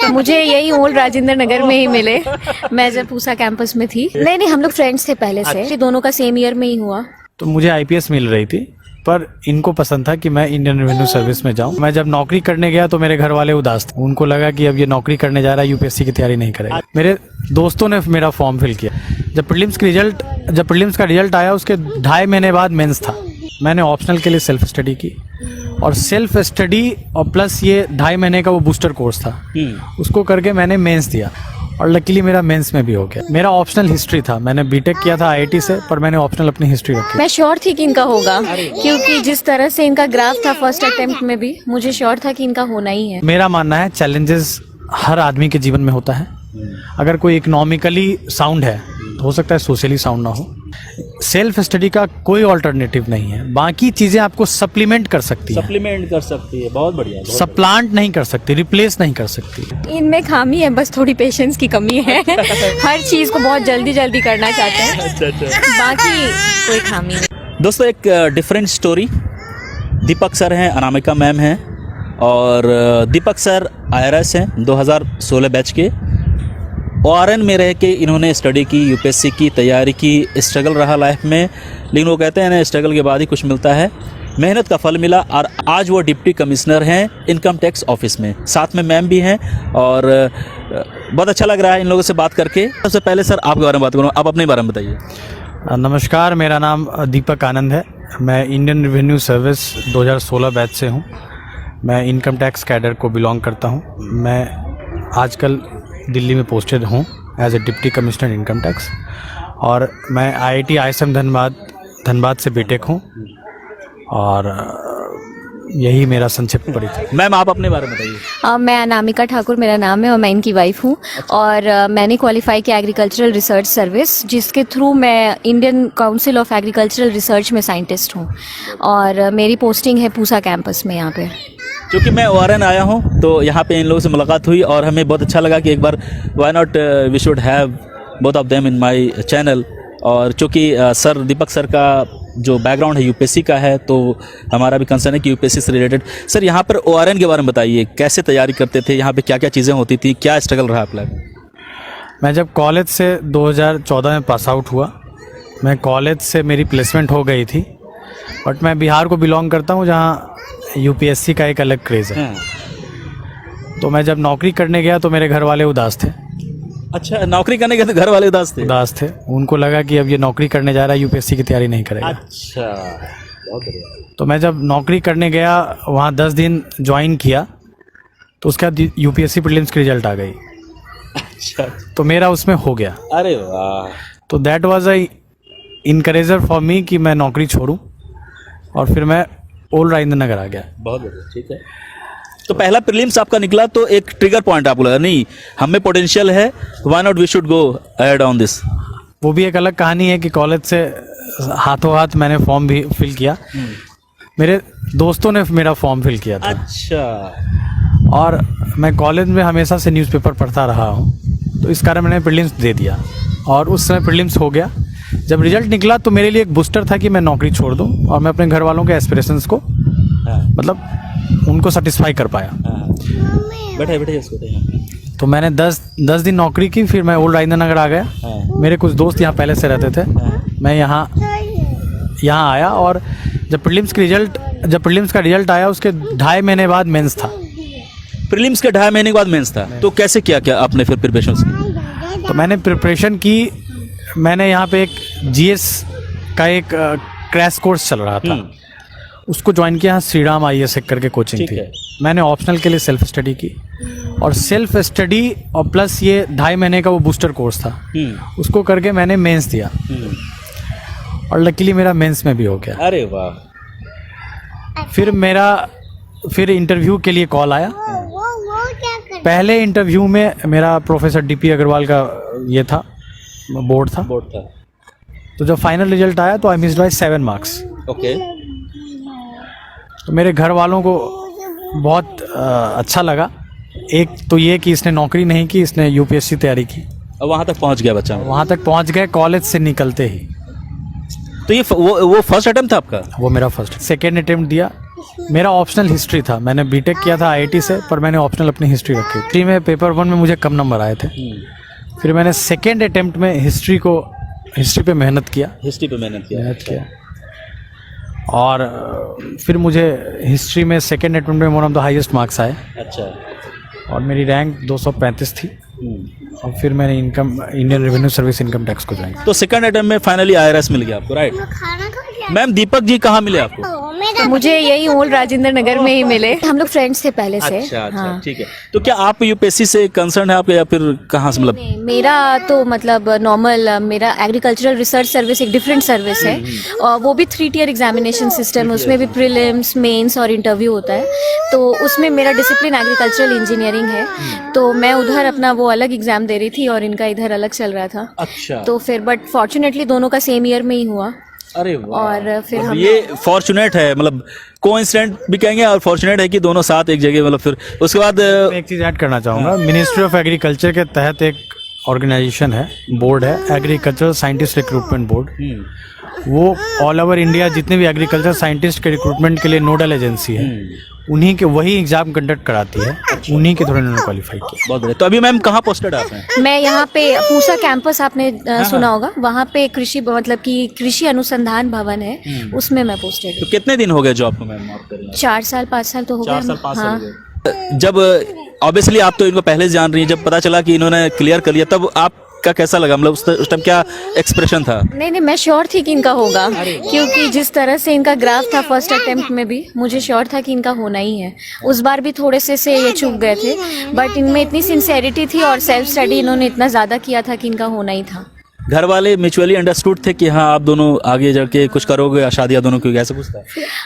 मुझे यही ओल्ड राजेंद्र नगर में ही मिले। मैं जब पूसा कैंपस में थी। नहीं, हम लोग फ्रेंड्स थे पहले से, दोनों का सेम ईयर में ही हुआ। तो मुझे आईपीएस मिल रही थी, पर इनको पसंद था कि मैं इंडियन रेवेन्यू सर्विस में जाऊं। मैं जब नौकरी करने गया तो मेरे घर वाले उदास थे। उनको लगा कि अब ये नौकरी करने जा रहा है, यूपीएससी की तैयारी नहीं करेगा। मेरे दोस्तों ने मेरा फॉर्म फिल किया। जब प्रीलिम्स का रिजल्ट आया, उसके 2.5 महीने बाद मेंस था। मैंने ऑप्शनल के लिए सेल्फ स्टडी की, और सेल्फ स्टडी और प्लस ये 2.5 महीने का वो बूस्टर कोर्स था, उसको करके मैंने मेंस दिया, और लकीली मेरा मेंस में भी हो गया। मेरा ऑप्शनल हिस्ट्री था। मैंने बीटेक किया था आईआईटी से, पर मैंने ऑप्शनल अपनी हिस्ट्री रखी। मैं श्योर थी कि इनका होगा, क्योंकि जिस तरह से इनका ग्राफ था फर्स्ट अटेम्प्ट में भी, मुझे श्योर था कि इनका होना ही है। मेरा मानना है चैलेंजेस हर आदमी के जीवन में होता है। अगर कोई इकोनॉमिकली साउंड है तो हो सकता है सोशली साउंड ना हो। सेल्फ स्टडी का कोई ऑल्टरनेटिव नहीं है। बाकी चीजें आपको सप्लीमेंट कर सकती है, बहुत बढ़िया। सप्लांट नहीं कर सकती, रिप्लेस नहीं कर सकती। इनमें खामी है, बस थोड़ी पेशेंस की कमी है। हर चीज को बहुत जल्दी जल्दी करना चाहते हैं। बाकी कोई खामी नहीं। दोस्तों, एक डिफरेंट स्टोरी। दीपक सर हैं, अनामिका मैम हैं, और दीपक सर IRS हैं, 2016 बैच के। ORN में रह के इन्होंने स्टडी की, यूपीएससी की तैयारी की। स्ट्रगल रहा लाइफ में, लेकिन वो कहते हैं ना, स्ट्रगल के बाद ही कुछ मिलता है। मेहनत का फल मिला, और आज वो डिप्टी कमिश्नर हैं इनकम टैक्स ऑफिस में। साथ में मैम भी हैं, और बहुत अच्छा लग रहा है इन लोगों से बात करके। सबसे पहले सर आपके बारे में बात करूँ, आप अपने बारे में बताइए। नमस्कार, मेरा नाम दीपक आनंद है। मैं इंडियन रेवेन्यू सर्विस 2016 बैच से हूँ। मैं इनकम टैक्स कैडर को बिलोंग करता हूँ। मैं आजकल दिल्ली में पोस्टेड हूँ as a deputy commissioner income tax, और मैं IIT ISM धनबाद से बीटेक हूँ, और यही मेरा संक्षिप्त परिचय। मैम, आप अपने बारे में बताइए। मैं अनामिका ठाकुर मेरा नाम है, और मैं इनकी वाइफ हूँ। और मैंने क्वालिफाई किया एग्रीकल्चरल रिसर्च सर्विस, जिसके थ्रू मैं Indian council of agricultural research में साइंटिस्ट हूँ, और मेरी पोस्टिंग है पूसा कैंपस में यहाँ पे। क्योंकि मैं ORN आया हूँ, तो यहाँ पे इन लोगों से मुलाकात हुई, और हमें बहुत अच्छा लगा कि एक बार why not we should have both of them in my channel. और चूँकि सर दीपक सर का जो बैकग्राउंड है यूपीएससी का है, तो हमारा भी कंसर्न है कि यूपीएससी से रिलेटेड। सर, यहाँ पर ORN के बारे में बताइए, कैसे तैयारी करते थे, यहाँ पे क्या क्या चीज़ें होती थी, क्या स्ट्रगल रहा आपका? मैं जब कॉलेज से 2014 में पास आउट हुआ, मैं कॉलेज से मेरी प्लेसमेंट हो गई थी, बट मैं बिहार को बिलोंग करता हूँ, जहाँ यूपीएससी का एक अलग क्रेज़ है। तो मैं जब नौकरी करने गया तो मेरे घर वाले उदास थे। अच्छा, नौकरी करने गए तो घर वाले उदास थे? उनको लगा कि अब ये नौकरी करने जा रहा है, यूपीएससी की तैयारी नहीं करेगा। अच्छा, बहुत बढ़िया। तो मैं जब नौकरी करने गया, वहाँ 10 दिन ज्वाइन किया, तो उसके बाद यूपीएससी प्रीलिम्स की रिजल्ट आ गई। अच्छा, तो मेरा उसमें हो गया। अरे वाह। तो that was I encourager for me कि मैं नौकरी छोड़ूं, और फिर मैं ओल्ड राजेंद्र नगर आ गया। बहुत बढ़िया, ठीक है। तो पहला प्रीलिम्स आपका निकला, तो एक ट्रिगर पॉइंट आपको लगा, नहीं हमें पोटेंशियल है, why not we should go ahead on this? वो भी एक अलग कहानी है कि कॉलेज से हाथों हाथ मैंने फॉर्म भी फिल किया। मेरे दोस्तों ने मेरा फॉर्म फिल किया था। अच्छा। और मैं कॉलेज में हमेशा से न्यूज़पेपर पढ़ता रहा हूँ, तो इस कारण मैंने प्रीलिम्स दे दिया, और उस समय प्रीलिम्स हो गया। जब रिजल्ट निकला तो मेरे लिए एक बूस्टर था कि मैं नौकरी छोड़ दूं, और मैं अपने घर वालों के एस्पिरेशंस को मतलब उनको सेटिस्फाई कर पाया। बैठे इसको। तो मैंने 10 दिन नौकरी की, फिर मैं ओल्ड राजेंद्र नगर आ गया। मेरे कुछ दोस्त यहाँ पहले से रहते थे। मैं यहाँ आया, और जब प्रीलिम्स का रिजल्ट आया, उसके 2.5 महीने बाद मेंस था। प्रीलिम्स के 2.5 महीने के बाद मेंस था, तो कैसे क्या आपने फिर प्रिपरेशन की? तो मैंने प्रिपरेशन की। मैंने यहाँ पे एक GS का एक क्रैश कोर्स चल रहा था, उसको ज्वाइन किया। श्रीराम IAS करके कोचिंग थी। मैंने ऑप्शनल के लिए सेल्फ स्टडी की, और सेल्फ स्टडी और प्लस ये 2.5 महीने का वो बूस्टर कोर्स था, उसको करके मैंने मेंस दिया, और लकीली मेरा मेंस में भी हो गया। अरे वाह। फिर इंटरव्यू के लिए कॉल आया। पहले इंटरव्यू में मेरा प्रोफेसर DP अग्रवाल का ये था, बोर्ड था। तो जब फाइनल रिजल्ट आया तो I missed by 7 marks. Okay. तो मेरे घर वालों को बहुत अच्छा लगा। एक तो ये कि इसने नौकरी नहीं की, इसने यूपीएससी तैयारी की। अब वहाँ तक पहुँच गया बच्चा? वहाँ तक पहुँच गए कॉलेज से निकलते ही। तो ये वो फर्स्ट अटेम्प्ट था आपका? वो मेरा फर्स्ट। सेकेंड अटेम्प्ट दिया, मेरा ऑप्शनल हिस्ट्री था। मैंने बीटेक किया था आईआईटी से, पर मैंने ऑप्शनल अपनी हिस्ट्री रखी। हिस्ट्री में पेपर 1 में मुझे कम नंबर आए थे। फिर मैंने सेकेंड अटेम्प्ट में हिस्ट्री पे मेहनत किया। हिस्ट्री पे मेहनत किया। और फिर मुझे हिस्ट्री में सेकेंड अटेम्प्ट में one of the highest marks आए। अच्छा। और मेरी रैंक 235 थी। और फिर मैंने Indian revenue service income tax को ज्वाइन। तो सेकंड अटेम्प्ट में फाइनली आईआरएस मिल गया आपको, राइट? मैम दीपक जी कहाँ मिले आपको? तो मुझे यही ओल्ड राजेंद्र नगर में ही मिले। हम लोग फ्रेंड्स थे पहले से। अच्छा, हाँ। ठीक है। तो क्या आप यूपीएससी से कंसर्न है आपके, या फिर कहाँ से, मतलब? नहीं, मेरा तो मतलब नॉर्मल मेरा एग्रीकल्चरल रिसर्च सर्विस एक डिफरेंट सर्विस है। और वो भी 3 tier एग्जामिनेशन सिस्टम है। उसमें भी प्रीलिम्स, मेंस और इंटरव्यू होता है। तो उसमें मेरा डिसिप्लिन एग्रीकल्चरल इंजीनियरिंग है। तो मैं उधर अपना वो अलग एग्जाम दे रही थी और इनका इधर अलग चल रहा था। अच्छा। तो फिर बट फॉर्चुनेटली दोनों का सेम ईयर में ही हुआ। अरे वाह। और फिर हम ये फॉर्चुनेट है, मतलब कोइंसिडेंट भी कहेंगे, और फॉर्चुनेट है कि दोनों साथ एक जगह, मतलब फिर उसके बाद मैं एक चीज़ ऐड करना चाहूँगा। मिनिस्ट्री ऑफ एग्रीकल्चर के तहत एक ऑर्गेनाइजेशन है, बोर्ड है, एग्रीकल्चरल साइंटिस्ट रिक्रूटमेंट बोर्ड। वो ऑल ओवर इंडिया जितने भी एग्रीकल्चर साइंटिस्ट के रिक्रूटमेंट के लिए नोडल एजेंसी है, उन्हीं के वही एग्जाम कंडक्ट कराती है। उन्हीं के थ्रू इन्होंने क्वालिफाई किया। बहुत बढ़िया। तो अभी मैम कहाँ पोस्टेड आप हैं? मैं यहाँ पे पूसा कैंपस आपने सुना होगा, वहाँ पे कृषि मतलब कि कृषि अनुसंधान भवन है, उसमें मैं पोस्टेड तो कितने दिन हो गए जॉब को मैम आप कर रही हैं? 4 साल 5 साल तो हो गए। 4 साल 5 साल हाँ। हो गए। जब ऑब्वियसली आप तो इनको पहले से जान रही हैं, जब पता चला कि इन्होंने क्लियर कर लिया, तब आपका कैसा लगा? मतलब उस टाइम क्या एक्सप्रेशन था? नहीं, मैं श्योर थी कि इनका होगा, क्योंकि जिस तरह से इनका ग्राफ था फर्स्ट अटेम्प्ट में भी, मुझे श्योर था कि इनका होना ही है। उस बार भी थोड़े से ये चूक गए थे, बट इनमें इतनी सिंसेरिटी थी और सेल्फ स्टडी इन्होंने इतना ज़्यादा किया था कि इनका होना ही था। घर वाले म्यूचुअली अंडरस्टूड थे कि हाँ आप दोनों आगे जाके कुछ करोगे, या शादियाँ दोनों की, ऐसा कुछ था?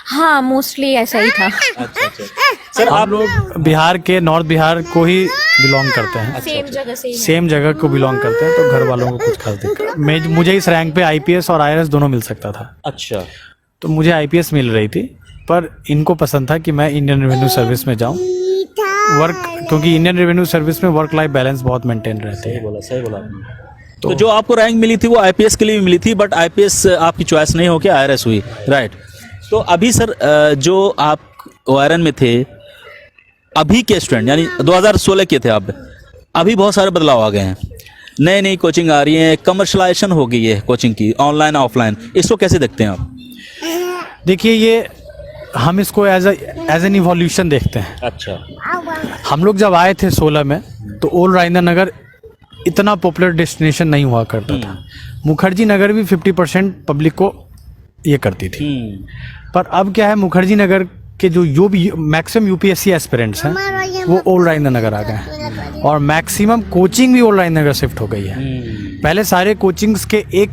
हाँ, मोस्टली ऐसा ही था। अच्छा। सर आप लोग बिहार के, नॉर्थ बिहार को ही बिलोंग करते हैं। सेम जगह को बिलोंग करते हैं, तो घर वालों को कुछ खास दिक्कत। मुझे इस रैंक पे आईपीएस और आईआरएस दोनों मिल सकता था। अच्छा। तो मुझे आईपीएस मिल रही थी, पर इनको पसंद था कि मैं इंडियन रेवेन्यू सर्विस में जाऊं। क्योंकि इंडियन रेवेन्यू सर्विस में वर्क लाइफ बैलेंस बहुत मेंटेन रहते हैं। सही बोला आपने। तो जो आपको रैंक मिली थी वो आईपीएस के लिए भी मिली थी, बट आईपीएस आपकी चॉइस नहीं होकर आईआरएस हुई, राइट? तो अभी सर जो आप ओआरएन में थे, अभी के स्टूडेंट यानी 2016 के थे आप, अभी बहुत सारे बदलाव आ गए हैं, नई नई कोचिंग आ रही है, कमर्शलाइजेशन हो गई है कोचिंग की, ऑनलाइन ऑफलाइन, इसको कैसे देखते हैं आप? देखिए, ये हम इसको एज एन इवोल्यूशन देखते हैं। अच्छा। हम लोग जब आए थे 16 में, तो ओल्ड राजेंद्र नगर इतना पॉपुलर डेस्टिनेशन नहीं हुआ करता था। मुखर्जी नगर भी 50% पब्लिक को ये करती थी। पर अब क्या है, मुखर्जी नगर के जो भी मैक्सिमम यूपीएससी एस्पिरेंट्स हैं, वो ओल्ड राजेंद्र नगर आ गए हैं। और मैक्सिमम कोचिंग भी ओल्ड राजेंद्र नगर शिफ्ट हो गई है। पहले सारे कोचिंग्स के एक